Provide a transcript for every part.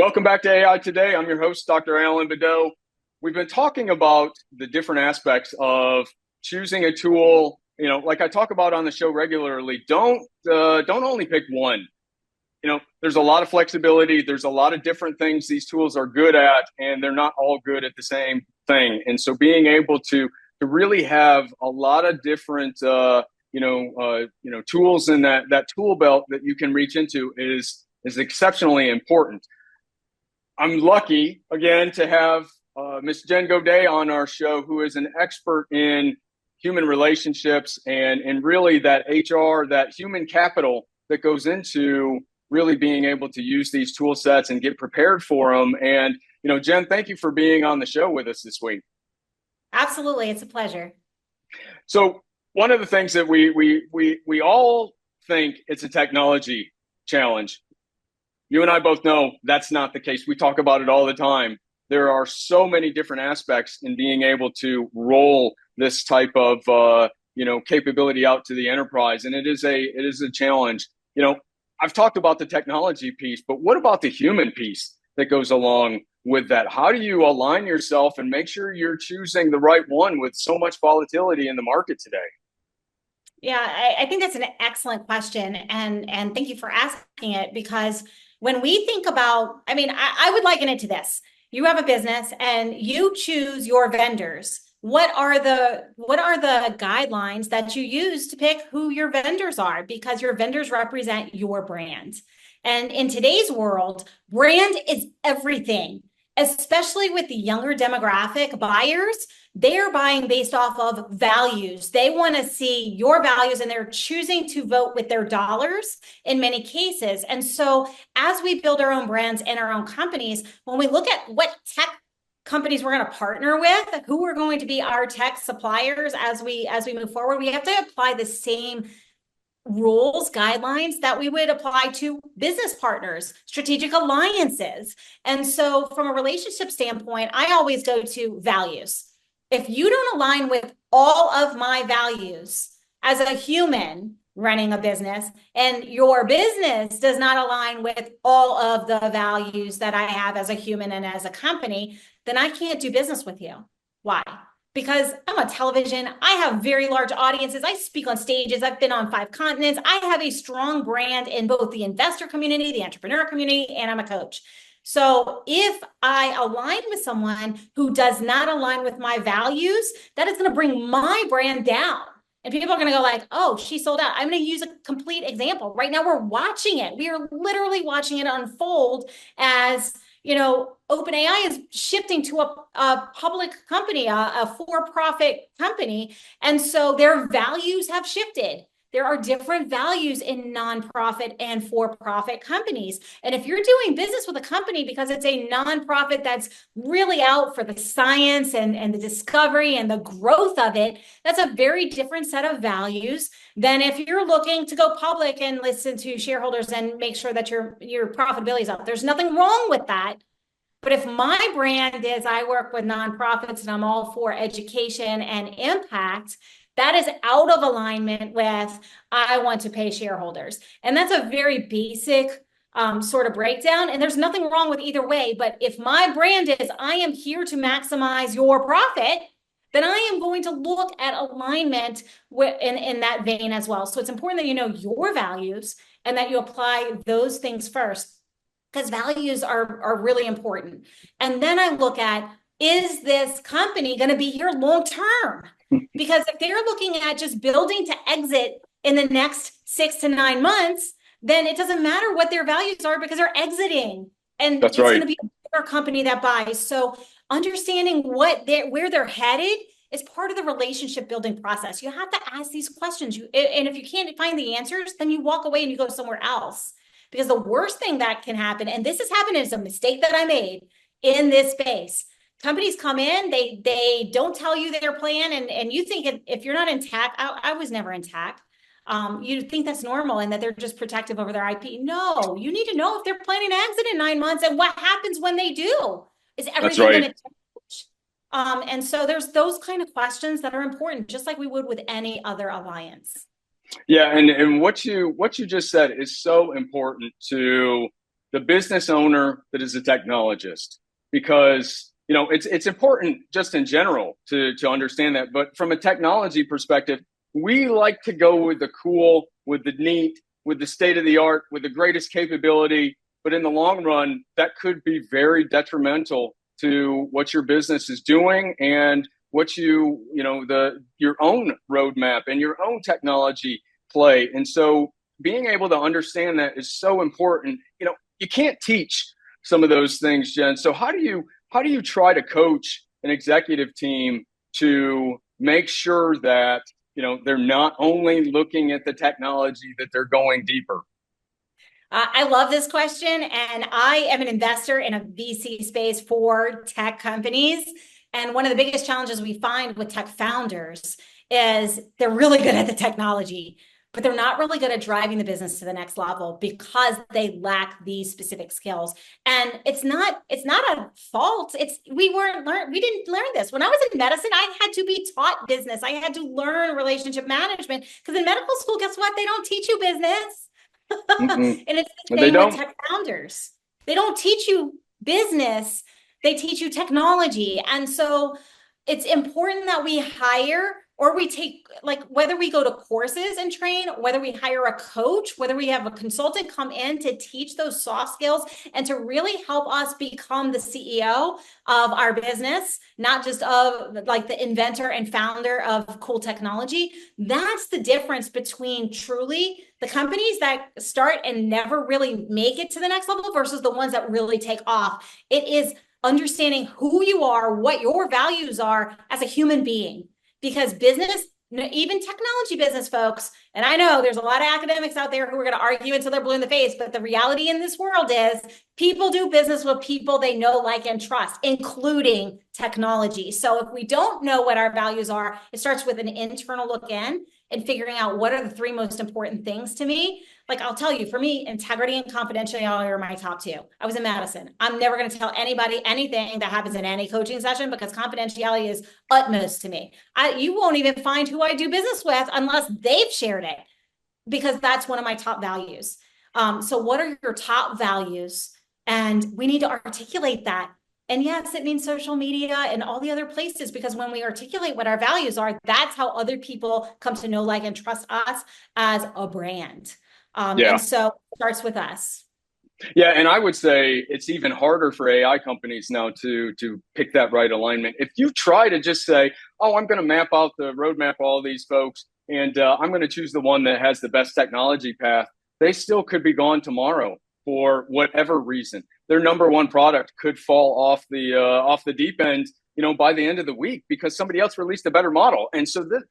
Welcome back to AI Today. I'm your host, Dr. Alan Badeau. We've been talking about the different aspects of choosing a tool. Like I talk about on the show regularly, don't only pick one. There's a lot of flexibility. There's a lot of different things these tools are good at, and they're not all good at the same thing. And so being able to really have a lot of different tools in that tool belt that you can reach into is exceptionally important. I'm lucky, again, to have Miss Jen Gaudet on our show, who is an expert in human relationships and really that HR, that human capital that goes into really being able to use these tool sets and get prepared for them. And, Jen, thank you for being on the show with us this week. Absolutely. It's a pleasure. So one of the things that we all think it's a technology challenge. You and I both know that's not the case. We talk about it all the time. There are so many different aspects in being able to roll this type of capability out to the enterprise, and it is a challenge. I've talked about the technology piece, but what about the human piece that goes along with that? How do you align yourself and make sure you're choosing the right one with so much volatility in the market today? Yeah, I think that's an excellent question, and thank you for asking it, because when we think about, I would liken it to this. You have a business and you choose your vendors. What are the guidelines that you use to pick who your vendors are? Because your vendors represent your brand. And in today's world, brand is everything, especially with the younger demographic buyers. They're buying based off of values. They want to see your values, and they're choosing to vote with their dollars in many cases. And so as we build our own brands and our own companies, when we look at what tech companies we're going to partner with, who are going to be our tech suppliers as we move forward, we have to apply the same rules, guidelines that we would apply to business partners, strategic alliances. And so from a relationship standpoint, I always go to values. If you don't align with all of my values as a human running a business, and your business does not align with all of the values that I have as a human and as a company, then I can't do business with you. Why? Because I'm on television, I have very large audiences, I speak on stages, I've been on 5 continents, I have a strong brand in both the investor community, the entrepreneur community, and I'm a coach. So if I align with someone who does not align with my values, that is going to bring my brand down. And people are going to go like, oh, she sold out. I'm going to use a complete example. Right now, we're watching it. We are literally watching it unfold as, OpenAI is shifting to a public company, a for-profit company. And so their values have shifted. There are different values in nonprofit and for-profit companies. And if you're doing business with a company because it's a nonprofit that's really out for the science and the discovery and the growth of it, that's a very different set of values than if you're looking to go public and listen to shareholders and make sure that your profitability is up. There's nothing wrong with that. But if my brand is I work with nonprofits and I'm all for education and impact, that is out of alignment with I want to pay shareholders. And that's a very basic sort of breakdown. And there's nothing wrong with either way. But if my brand is I am here to maximize your profit, then I am going to look at alignment in that vein as well. So it's important that you know your values and that you apply those things first, because values are really important. And then I look at, is this company going to be here long term? Because if they're looking at just building to exit in the next 6 to 9 months, then it doesn't matter what their values are because they're exiting. And That's it's right. going to be a bigger company that buys. So understanding where they're headed is part of the relationship building process. You have to ask these questions. And if you can't find the answers, then you walk away and you go somewhere else. Because the worst thing that can happen, and this has happened, is a mistake that I made in this space. Companies come in, they don't tell you their plan, and you think if you're not in TAC, I was never in TAC, you think that's normal and that they're just protective over their IP. No, you need to know if they're planning to exit in 9 months and what happens when they do. Is everything going to change? And so there's those kind of questions that are important, just like we would with any other alliance. Yeah, and what you just said is so important to the business owner that is a technologist, because it's important just in general to understand that. But from a technology perspective, we like to go with the cool, with the neat, with the state of the art, with the greatest capability. But in the long run, that could be very detrimental to what your business is doing and what your own roadmap and your own technology play. And so being able to understand that is so important. You can't teach some of those things, Jen. So how do you try to coach an executive team to make sure that they're not only looking at the technology, that they're going deeper? I love this question, and I am an investor in a VC space for tech companies. And one of the biggest challenges we find with tech founders is they're really good at the technology, but they're not really good at driving the business to the next level because they lack these specific skills. And it's not a fault. We didn't learn this. When I was in medicine, I had to be taught business. I had to learn relationship management because in medical school, guess what? They don't teach you business. Mm-mm. And it's the They same with don't. tech founders. They don't teach you business, they teach you technology. And so it's important that we hire or we take, like, whether we go to courses and train, whether we hire a coach, whether we have a consultant come in to teach those soft skills and to really help us become the CEO of our business, not just of like the inventor and founder of cool technology. That's the difference between truly the companies that start and never really make it to the next level versus the ones that really take off. It is understanding who you are, what your values are as a human being. Because business, even technology business folks, and I know there's a lot of academics out there who are going to argue until they're blue in the face, but the reality in this world is people do business with people they know, like, and trust, including technology. So if we don't know what our values are, it starts with an internal look in and figuring out what are the three most important things to me. Like, I'll tell you, for me, integrity and confidentiality are my top two. I was in Madison. I'm never going to tell anybody anything that happens in any coaching session because confidentiality is utmost to me. You won't even find who I do business with unless they've shared it, because that's one of my top values. So what are your top values? And we need to articulate that. And yes, it means social media and all the other places, because when we articulate what our values are, that's how other people come to know, like, and trust us as a brand. And Yeah. so it starts with us. Yeah, and I would say it's even harder for AI companies now to pick that right alignment. If you try to just say, "Oh, I'm going to map out the roadmap of all these folks, and I'm going to choose the one that has the best technology path," they still could be gone tomorrow for whatever reason. Their number one product could fall off the deep end, by the end of the week because somebody else released a better model. And so this,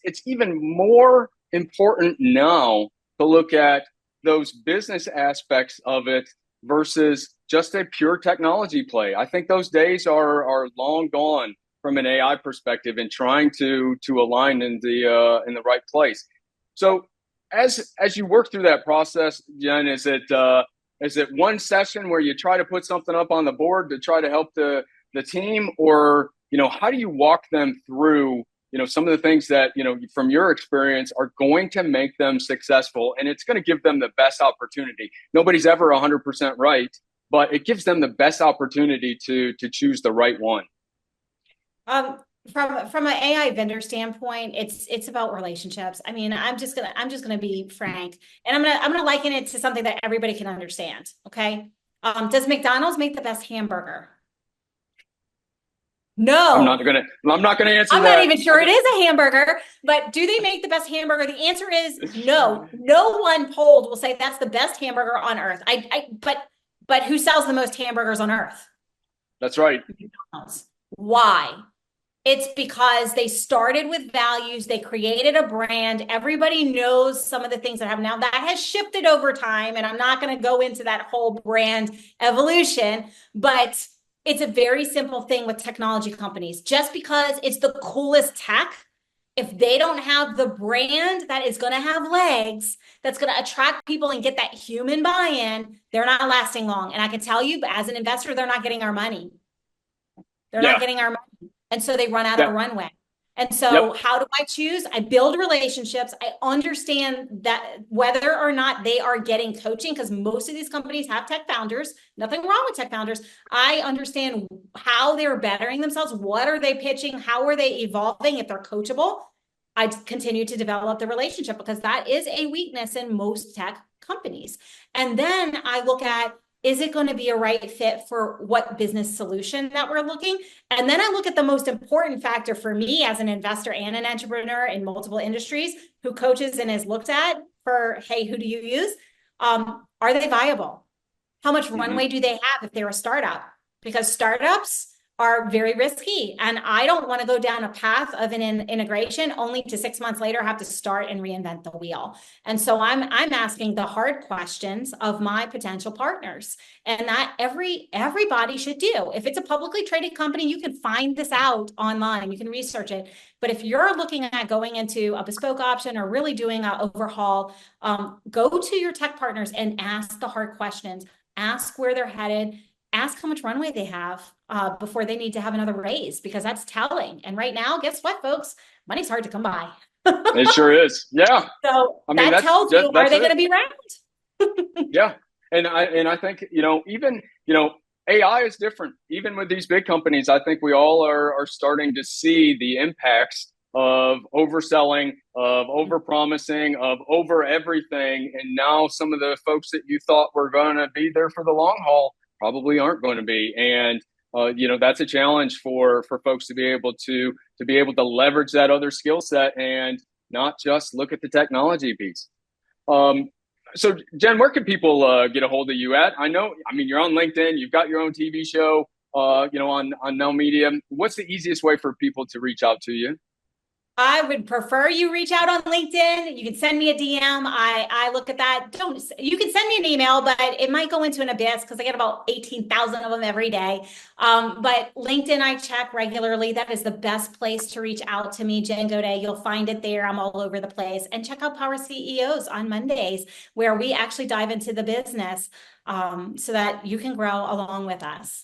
it's even more important now to look at those business aspects of it versus just a pure technology play. I think those days are long gone from an AI perspective and trying to align in the right place. So as you work through that process, Jen, is it one session where you try to put something up on the board to try to help the team, or how do you walk them through some of the things that, from your experience are going to make them successful, and it's going to give them the best opportunity? Nobody's ever 100% right, but it gives them the best opportunity to choose the right one. From an AI vendor standpoint, it's about relationships. I mean, I'm just gonna be frank, and I'm gonna liken it to something that everybody can understand. Okay. Does McDonald's make the best hamburger? No. I'm not gonna answer I'm that. not even sure it is a hamburger, but do they make the best hamburger? The answer is no. No one polled will say that's the best hamburger on earth. But who sells the most hamburgers on earth? That's right. McDonald's. Why? It's because they started with values. They created a brand. Everybody knows some of the things that happen now. That has shifted over time, and I'm not going to go into that whole brand evolution, but it's a very simple thing with technology companies. Just because it's the coolest tech, if they don't have the brand that is going to have legs, that's going to attract people and get that human buy-in, they're not lasting long. And I can tell you, as an investor, they're not getting our money. They're not getting our money. And so they run out of runway. And so Yep. how do I choose? I build relationships. I understand that whether or not they are getting coaching, because most of these companies have tech founders, nothing wrong with tech founders. I understand how they're bettering themselves. What are they pitching? How are they evolving? If they're coachable, I continue to develop the relationship because that is a weakness in most tech companies. And then I look at, is it going to be a right fit for what business solution that we're looking? And then I look at the most important factor for me as an investor and an entrepreneur in multiple industries who coaches and is looked at for, hey, who do you use? Are they viable? How much runway do they have if they're a startup? Because startups are very risky. And I don't want to go down a path of an integration only to 6 months later have to start and reinvent the wheel. And so I'm asking the hard questions of my potential partners, and that everybody should do. If it's a publicly traded company, you can find this out online. You can research it. But if you're looking at going into a bespoke option or really doing an overhaul, go to your tech partners and ask the hard questions. Ask where they're headed. Ask how much runway they have before they need to have another raise, because that's telling. And right now, guess what, folks? Money's hard to come by. It sure is. Yeah. So I mean, that tells you, are they going to be around? Yeah. And I think, even, AI is different. Even with these big companies, I think we all are starting to see the impacts of overselling, of overpromising, of over everything. And now some of the folks that you thought were going to be there for the long haul probably aren't going to be. And that's a challenge for folks to be able to leverage that other skill set and not just look at the technology piece. So Jen, where can people get a hold of you at? I mean, you're on LinkedIn, you've got your own TV show, on Now Media. What's the easiest way for people to reach out to you? I would prefer you reach out on LinkedIn. You can send me a DM. I look at that. You can send me an email, but it might go into an abyss because I get about 18,000 of them every day. But LinkedIn, I check regularly. That is the best place to reach out to me, Jen Gaudet. You'll find it there. I'm all over the place. And check out Power CEOs on Mondays, where we actually dive into the business so that you can grow along with us.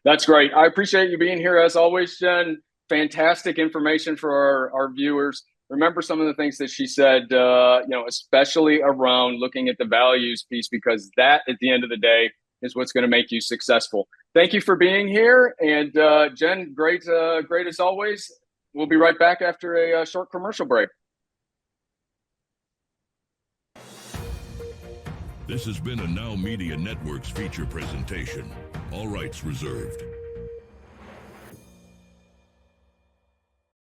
That's great. I appreciate you being here as always, Jen. Fantastic information for our viewers. Remember some of the things that she said, especially around looking at the values piece, because that at the end of the day is what's going to make you successful. Thank you for being here. And Jen, great as always. We'll be right back after a short commercial break. This has been a Now Media Networks feature presentation. All rights reserved.